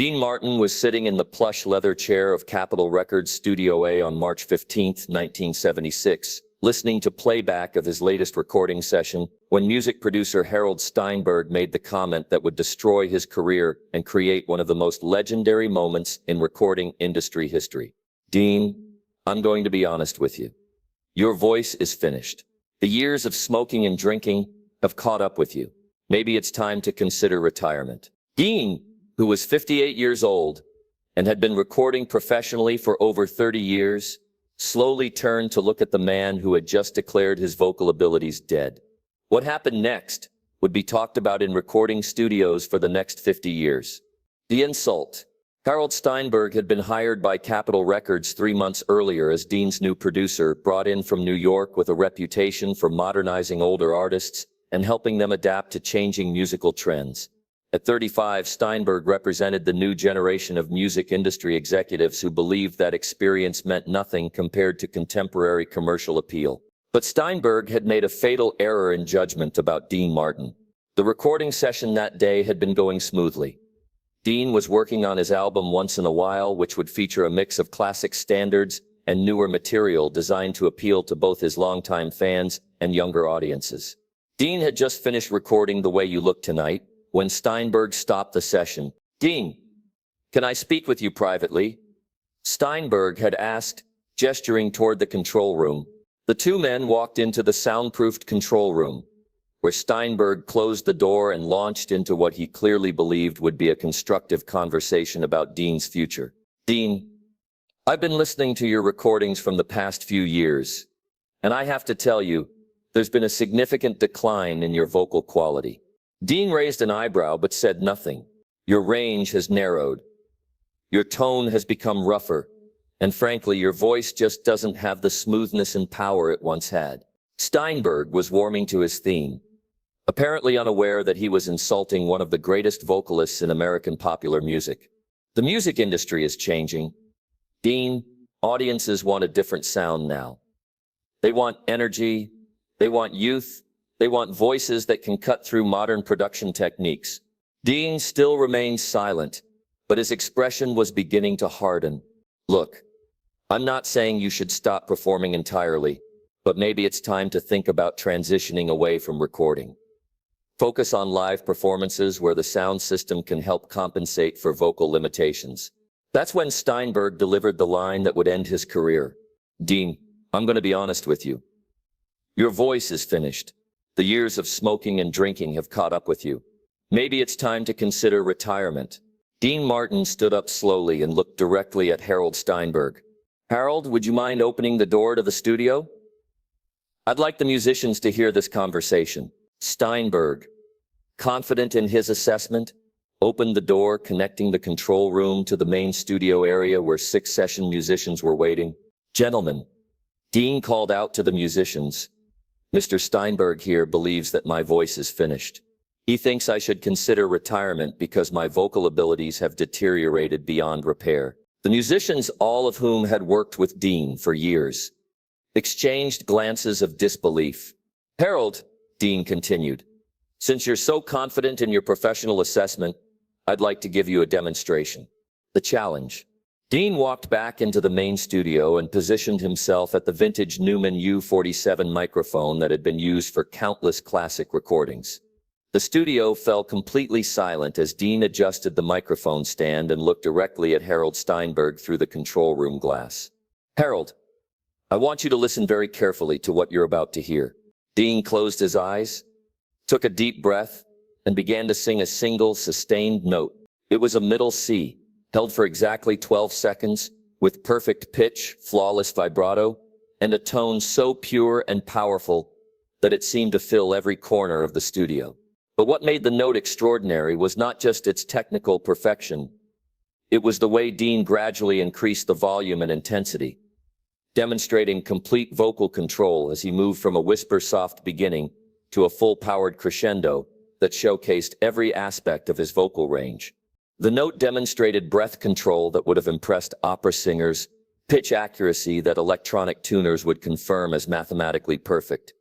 Dean Martin was sitting in the plush leather chair of Capitol Records Studio A on March 15, 1976, listening to playback of his latest recording session when music producer Harold Steinberg made the comment that would destroy his career and create one of the most legendary moments in recording industry history. "Dean, I'm going to be honest with you. Your voice is finished. The years of smoking and drinking have caught up with you. Maybe it's time to consider retirement." Dean, who was 58 years old and had been recording professionally for over 30 years, slowly turned to look at the man who had just declared his vocal abilities dead. What happened next would be talked about in recording studios for the next 50 years. The insult. Harold Steinberg had been hired by Capitol Records 3 months earlier as Dean's new producer, brought in from New York with a reputation for modernizing older artists and helping them adapt to changing musical trends. At 35, Steinberg represented the new generation of music industry executives who believed that experience meant nothing compared to contemporary commercial appeal. But Steinberg had made a fatal error in judgment about Dean Martin. The recording session that day had been going smoothly. Dean was working on his album Once in a While, which would feature a mix of classic standards and newer material designed to appeal to both his longtime fans and younger audiences. Dean had just finished recording The Way You Look Tonight when Steinberg stopped the session. "Dean, can I speak with you privately?" Steinberg had asked, gesturing toward the control room. The two men walked into the soundproofed control room, where Steinberg closed the door and launched into what he clearly believed would be a constructive conversation about Dean's future. "Dean, I've been listening to your recordings from the past few years, and I have to tell you, there's been a significant decline in your vocal quality." Dean raised an eyebrow but said nothing. "Your range has narrowed. Your tone has become rougher, and frankly, your voice just doesn't have the smoothness and power it once had." Steinberg was warming to his theme, apparently unaware that he was insulting one of the greatest vocalists in American popular music. "The music industry is changing. Dean, audiences want a different sound now. They want energy, they want youth, they want voices that can cut through modern production techniques." Dean still remained silent, but his expression was beginning to harden. "Look, I'm not saying you should stop performing entirely, but maybe it's time to think about transitioning away from recording. Focus on live performances where the sound system can help compensate for vocal limitations." That's when Steinberg delivered the line that would end his career. "Dean, I'm going to be honest with you. Your voice is finished. The years of smoking and drinking have caught up with you. Maybe it's time to consider retirement." Dean Martin stood up slowly and looked directly at Harold Steinberg. "Harold, would you mind opening the door to the studio? I'd like the musicians to hear this conversation." Steinberg, confident in his assessment, opened the door connecting the control room to the main studio area where 6 session musicians were waiting. "Gentlemen," Dean called out to the musicians, "Mr. Steinberg here believes that my voice is finished. He thinks I should consider retirement because my vocal abilities have deteriorated beyond repair." The musicians, all of whom had worked with Dean for years, exchanged glances of disbelief. "Harold," Dean continued, "since you're so confident in your professional assessment, I'd like to give you a demonstration." The challenge. Dean walked back into the main studio and positioned himself at the vintage Neumann U47 microphone that had been used for countless classic recordings. The studio fell completely silent as Dean adjusted the microphone stand and looked directly at Harold Steinberg through the control room glass. "Harold, I want you to listen very carefully to what you're about to hear." Dean closed his eyes, took a deep breath, and began to sing a single, sustained note. It was a middle C, held for exactly 12 seconds, with perfect pitch, flawless vibrato, and a tone so pure and powerful that it seemed to fill every corner of the studio. But what made the note extraordinary was not just its technical perfection. It was the way Dean gradually increased the volume and intensity, demonstrating complete vocal control as he moved from a whisper-soft beginning to a full-powered crescendo that showcased every aspect of his vocal range. The note demonstrated breath control that would have impressed opera singers, pitch accuracy that electronic tuners would confirm as mathematically perfect,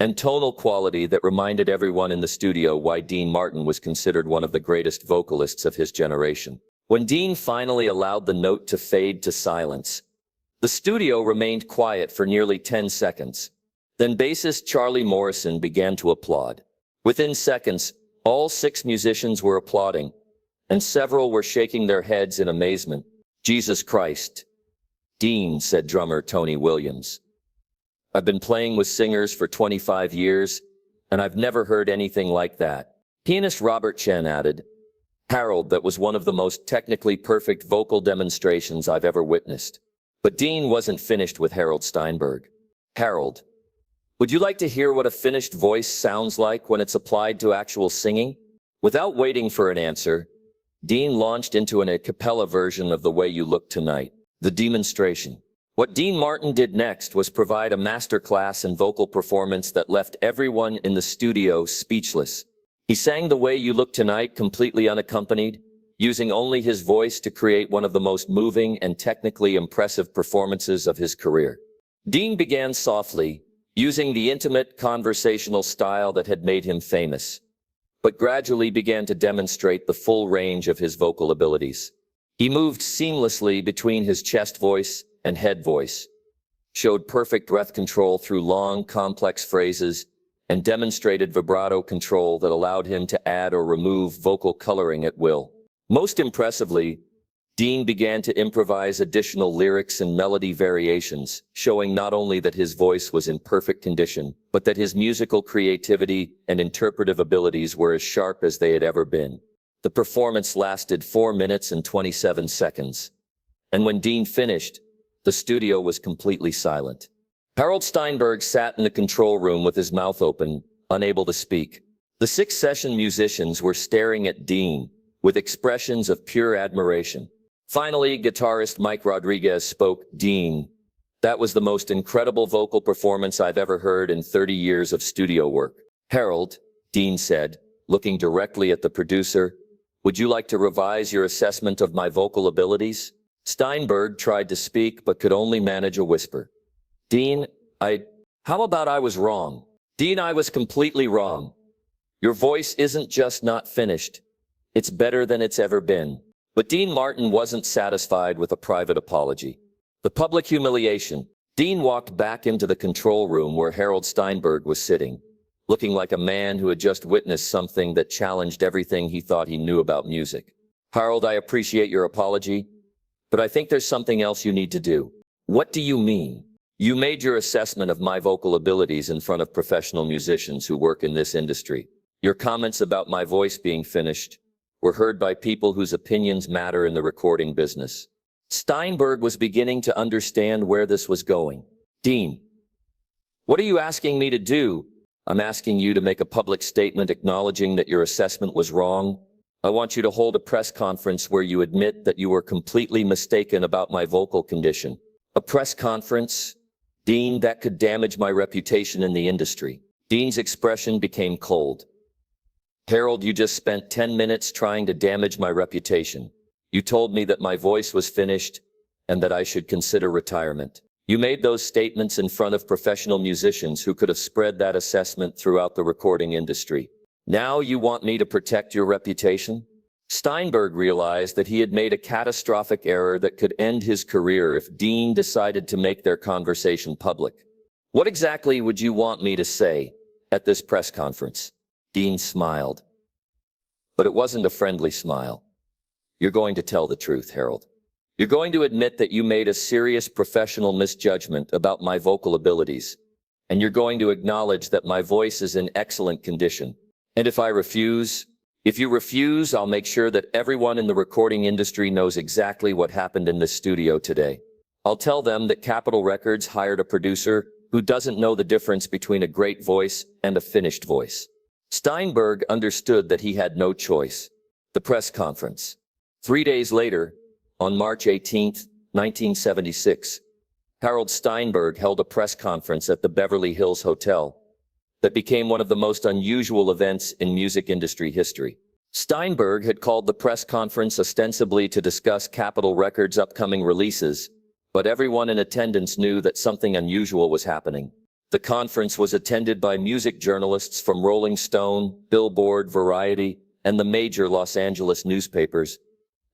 and tonal quality that reminded everyone in the studio why Dean Martin was considered one of the greatest vocalists of his generation. When Dean finally allowed the note to fade to silence, the studio remained quiet for nearly 10 seconds. Then bassist Charlie Morrison began to applaud. Within seconds, all 6 musicians were applauding, and several were shaking their heads in amazement. "Jesus Christ, Dean," said drummer Tony Williams. "I've been playing with singers for 25 years, and I've never heard anything like that." Pianist Robert Chen added, "Harold, that was one of the most technically perfect vocal demonstrations I've ever witnessed." But Dean wasn't finished with Harold Steinberg. "Harold, would you like to hear what a finished voice sounds like when it's applied to actual singing?" Without waiting for an answer, Dean launched into an a cappella version of The Way You Look Tonight, the demonstration. What Dean Martin did next was provide a masterclass in vocal performance that left everyone in the studio speechless. He sang The Way You Look Tonight completely unaccompanied, using only his voice to create one of the most moving and technically impressive performances of his career. Dean began softly, using the intimate conversational style that had made him famous, but gradually began to demonstrate the full range of his vocal abilities. He moved seamlessly between his chest voice and head voice, showed perfect breath control through long, complex phrases, and demonstrated vibrato control that allowed him to add or remove vocal coloring at will. Most impressively, Dean began to improvise additional lyrics and melody variations, showing not only that his voice was in perfect condition, but that his musical creativity and interpretive abilities were as sharp as they had ever been. The performance lasted 4 minutes and 27 seconds, and when Dean finished, the studio was completely silent. Harold Steinberg sat in the control room with his mouth open, unable to speak. The 6 session musicians were staring at Dean with expressions of pure admiration. Finally, guitarist Mike Rodriguez spoke. "Dean, that was the most incredible vocal performance I've ever heard in 30 years of studio work." "Harold," Dean said, looking directly at the producer, "would you like to revise your assessment of my vocal abilities?" Steinberg tried to speak but could only manage a whisper. "Dean, how about I was wrong?" "Dean, I was completely wrong. Your voice isn't just not finished. It's better than it's ever been." But Dean Martin wasn't satisfied with a private apology. The public humiliation. Dean walked back into the control room where Harold Steinberg was sitting, looking like a man who had just witnessed something that challenged everything he thought he knew about music. "Harold, I appreciate your apology, but I think there's something else you need to do." "What do you mean?" "You made your assessment of my vocal abilities in front of professional musicians who work in this industry. Your comments about my voice being finished were heard by people whose opinions matter in the recording business." Steinberg was beginning to understand where this was going. "Dean, what are you asking me to do?" "I'm asking you to make a public statement acknowledging that your assessment was wrong. I want you to hold a press conference where you admit that you were completely mistaken about my vocal condition." "A press conference? Dean, that could damage my reputation in the industry." Dean's expression became cold. "Harold, you just spent 10 minutes trying to damage my reputation. You told me that my voice was finished and that I should consider retirement. You made those statements in front of professional musicians who could have spread that assessment throughout the recording industry. Now you want me to protect your reputation?" Steinberg realized that he had made a catastrophic error that could end his career if Dean decided to make their conversation public. "What exactly would you want me to say at this press conference?" Dean smiled, but it wasn't a friendly smile. "You're going to tell the truth, Harold. You're going to admit that you made a serious professional misjudgment about my vocal abilities, and you're going to acknowledge that my voice is in excellent condition. And if you refuse, I'll make sure that everyone in the recording industry knows exactly what happened in this studio today. I'll tell them that Capitol Records hired a producer who doesn't know the difference between a great voice and a finished voice." Steinberg understood that he had no choice. The press conference. 3 days later, on March 18, 1976, Harold Steinberg held a press conference at the Beverly Hills Hotel that became one of the most unusual events in music industry history. Steinberg had called the press conference ostensibly to discuss Capitol Records' upcoming releases, but everyone in attendance knew that something unusual was happening. The conference was attended by music journalists from Rolling Stone, Billboard, Variety, and the major Los Angeles newspapers,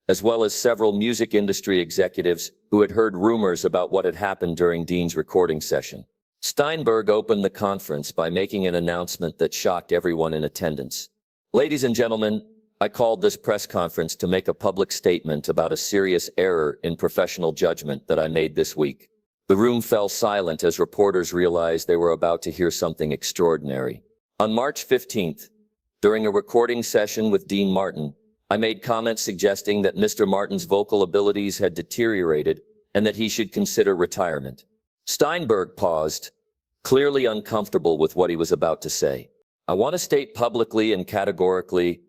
as well as several music industry executives who had heard rumors about what had happened during Dean's recording session. Steinberg opened the conference by making an announcement that shocked everyone in attendance. "Ladies and gentlemen, I called this press conference to make a public statement about a serious error in professional judgment that I made this week." The room fell silent as reporters realized they were about to hear something extraordinary. On March 15th, during a recording session with Dean Martin, I made comments suggesting that Mr. Martin's vocal abilities had deteriorated and that he should consider retirement. Steinberg paused, clearly uncomfortable with what he was about to say. "I want to state publicly and categorically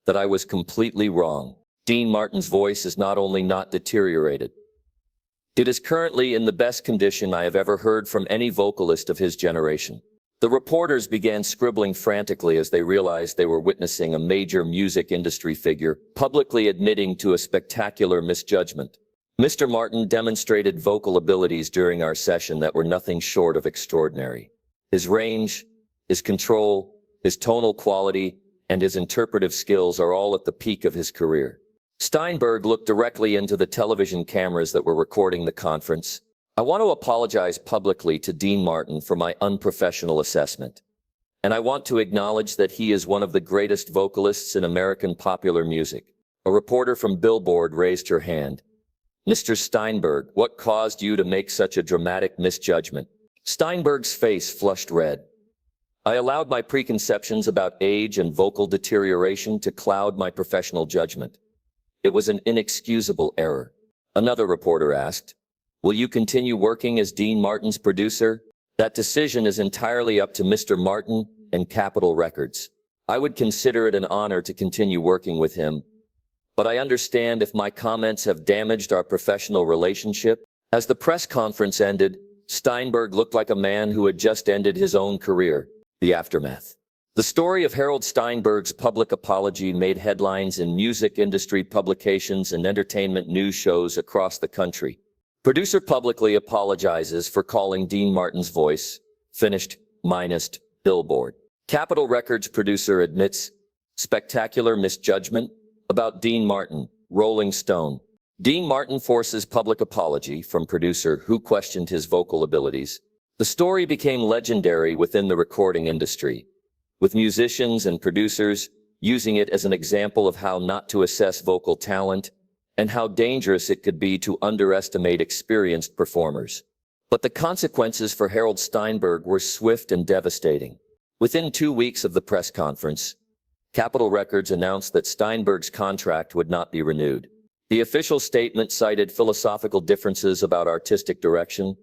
that I was completely wrong. Dean Martin's voice is not only not deteriorated, it is currently in the best condition I have ever heard from any vocalist of his generation." The reporters began scribbling frantically as they realized they were witnessing a major music industry figure publicly admitting to a spectacular misjudgment. "Mr. Martin demonstrated vocal abilities during our session that were nothing short of extraordinary. His range, his control, his tonal quality, and his interpretive skills are all at the peak of his career." Steinberg looked directly into the television cameras that were recording the conference. "I want to apologize publicly to Dean Martin for my unprofessional assessment. And I want to acknowledge that he is one of the greatest vocalists in American popular music." A reporter from Billboard raised her hand. "Mr. Steinberg, what caused you to make such a dramatic misjudgment?" Steinberg's face flushed red. "I allowed my preconceptions about age and vocal deterioration to cloud my professional judgment. It was an inexcusable error." Another reporter asked, "Will you continue working as Dean Martin's producer?" "That decision is entirely up to Mr. Martin and Capitol Records. I would consider it an honor to continue working with him, but I understand if my comments have damaged our professional relationship." As the press conference ended, Steinberg looked like a man who had just ended his own career. The aftermath. The story of Harold Steinberg's public apology made headlines in music industry publications and entertainment news shows across the country. Producer publicly apologizes for calling Dean Martin's voice finished minus Billboard. Capitol Records producer admits spectacular misjudgment about Dean Martin, Rolling Stone. Dean Martin forces public apology from producer who questioned his vocal abilities. The story became legendary within the recording industry, with musicians and producers using it as an example of how not to assess vocal talent and how dangerous it could be to underestimate experienced performers. But the consequences for Harold Steinberg were swift and devastating. Within 2 weeks of the press conference, Capitol Records announced that Steinberg's contract would not be renewed. The official statement cited philosophical differences about artistic direction,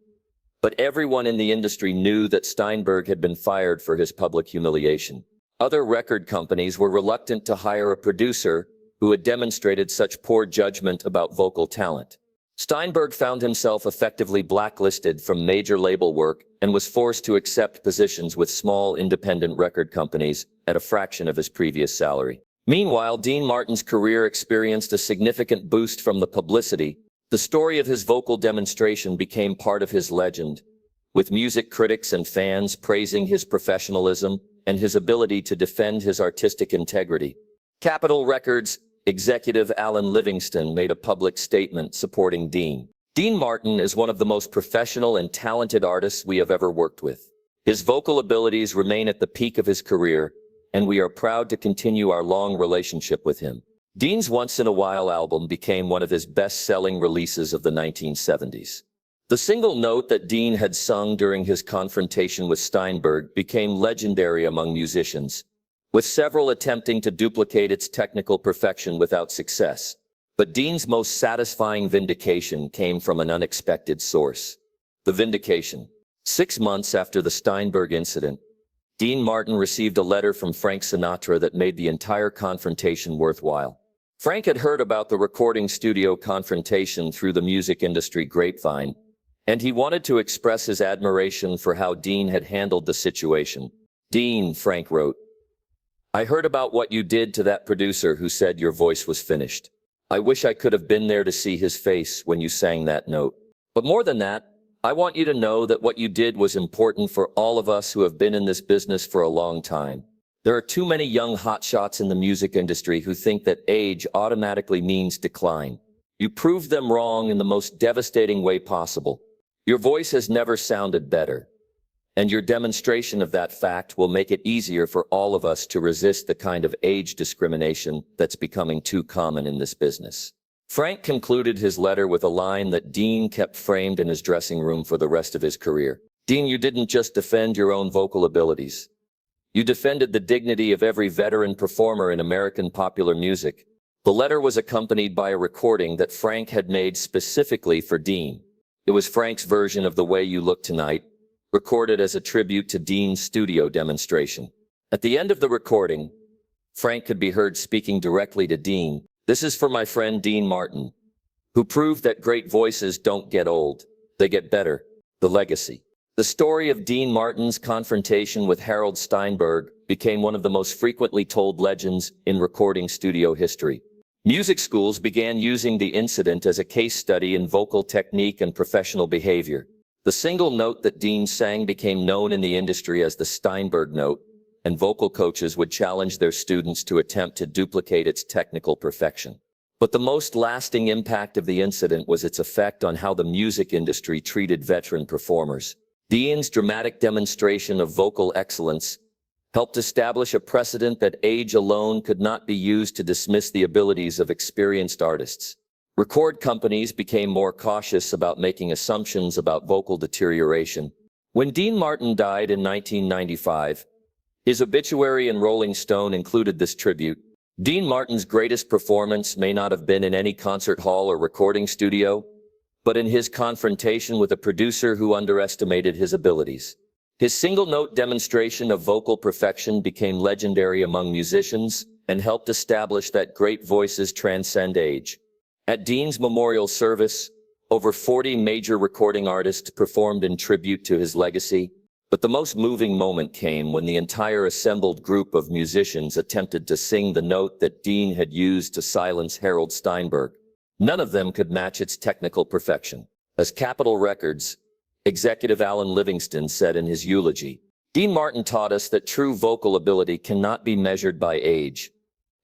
but everyone in the industry knew that Steinberg had been fired for his public humiliation. Other record companies were reluctant to hire a producer who had demonstrated such poor judgment about vocal talent. Steinberg found himself effectively blacklisted from major label work and was forced to accept positions with small independent record companies at a fraction of his previous salary. Meanwhile, Dean Martin's career experienced a significant boost from the publicity. The story of his vocal demonstration became part of his legend, with music critics and fans praising his professionalism and his ability to defend his artistic integrity. Capitol Records executive Alan Livingston made a public statement supporting Dean. "Dean Martin is one of the most professional and talented artists we have ever worked with. His vocal abilities remain at the peak of his career, and we are proud to continue our long relationship with him." Dean's Once in a While album became one of his best-selling releases of the 1970s. The single note that Dean had sung during his confrontation with Steinberg became legendary among musicians, with several attempting to duplicate its technical perfection without success. But Dean's most satisfying vindication came from an unexpected source: the Vindication. 6 months after the Steinberg incident, Dean Martin received a letter from Frank Sinatra that made the entire confrontation worthwhile. Frank had heard about the recording studio confrontation through the music industry grapevine, and he wanted to express his admiration for how Dean had handled the situation. "Dean," Frank wrote, "I heard about what you did to that producer who said your voice was finished. I wish I could have been there to see his face when you sang that note. But more than that, I want you to know that what you did was important for all of us who have been in this business for a long time. There are too many young hotshots in the music industry who think that age automatically means decline. You proved them wrong in the most devastating way possible. Your voice has never sounded better, and your demonstration of that fact will make it easier for all of us to resist the kind of age discrimination that's becoming too common in this business. Frank concluded his letter with a line that Dean kept framed in his dressing room for the rest of his career. Dean, you didn't just defend your own vocal abilities. You defended the dignity of every veteran performer in American popular music. The letter was accompanied by a recording that Frank had made specifically for Dean. It was Frank's version of The Way You Look Tonight, recorded as a tribute to Dean's studio demonstration. At the end of the recording, Frank could be heard speaking directly to Dean. This is for my friend Dean Martin, who proved that great voices don't get old, they get better. The legacy. The story of Dean Martin's confrontation with Harold Steinberg became one of the most frequently told legends in recording studio history. Music schools began using the incident as a case study in vocal technique and professional behavior. The single note that Dean sang became known in the industry as the Steinberg note, and vocal coaches would challenge their students to attempt to duplicate its technical perfection. But the most lasting impact of the incident was its effect on how the music industry treated veteran performers. Dean's dramatic demonstration of vocal excellence helped establish a precedent that age alone could not be used to dismiss the abilities of experienced artists. Record companies became more cautious about making assumptions about vocal deterioration. When Dean Martin died in 1995, his obituary in Rolling Stone included this tribute. Dean Martin's greatest performance may not have been in any concert hall or recording studio, but in his confrontation with a producer who underestimated his abilities. His single-note demonstration of vocal perfection became legendary among musicians and helped establish that great voices transcend age. At Dean's memorial service, over 40 major recording artists performed in tribute to his legacy, but the most moving moment came when the entire assembled group of musicians attempted to sing the note that Dean had used to silence Harold Steinberg. None of them could match its technical perfection. As Capitol Records executive Alan Livingston said in his eulogy, Dean Martin taught us that true vocal ability cannot be measured by age,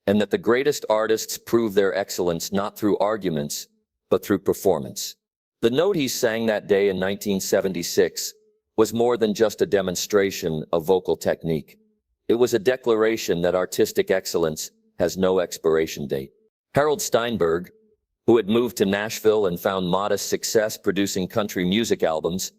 and that the greatest artists prove their excellence not through arguments, but through performance. The note he sang that day in 1976 was more than just a demonstration of vocal technique. It was a declaration that artistic excellence has no expiration date. Harold Steinberg, who had moved to Nashville and found modest success producing country music albums,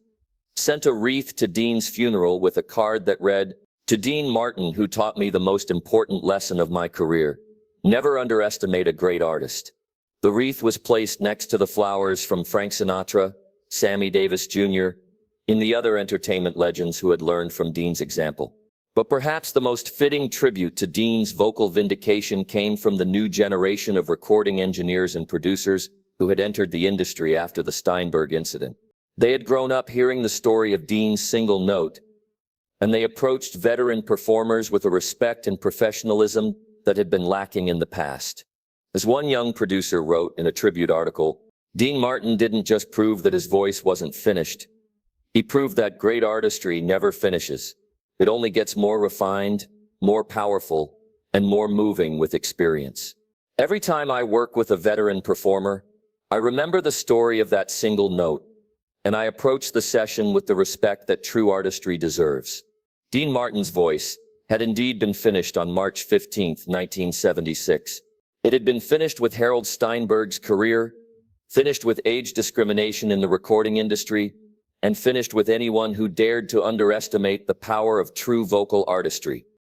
sent a wreath to Dean's funeral with a card that read, "To Dean Martin, who taught me the most important lesson of my career, never underestimate a great artist." The wreath was placed next to the flowers from Frank Sinatra, Sammy Davis Jr., and the other entertainment legends who had learned from Dean's example. But perhaps the most fitting tribute to Dean's vocal vindication came from the new generation of recording engineers and producers who had entered the industry after the Steinberg incident. They had grown up hearing the story of Dean's single note, and they approached veteran performers with a respect and professionalism that had been lacking in the past. As one young producer wrote in a tribute article, Dean Martin didn't just prove that his voice wasn't finished. He proved that great artistry never finishes. It only gets more refined, more powerful, and more moving with experience. Every time I work with a veteran performer, I remember the story of that single note, and I approach the session with the respect that true artistry deserves. Dean Martin's voice had indeed been finished on March 15, 1976. It had been finished with Harold Steinberg's career, finished with age discrimination in the recording industry, and finished with anyone who dared to underestimate the power of true vocal artistry.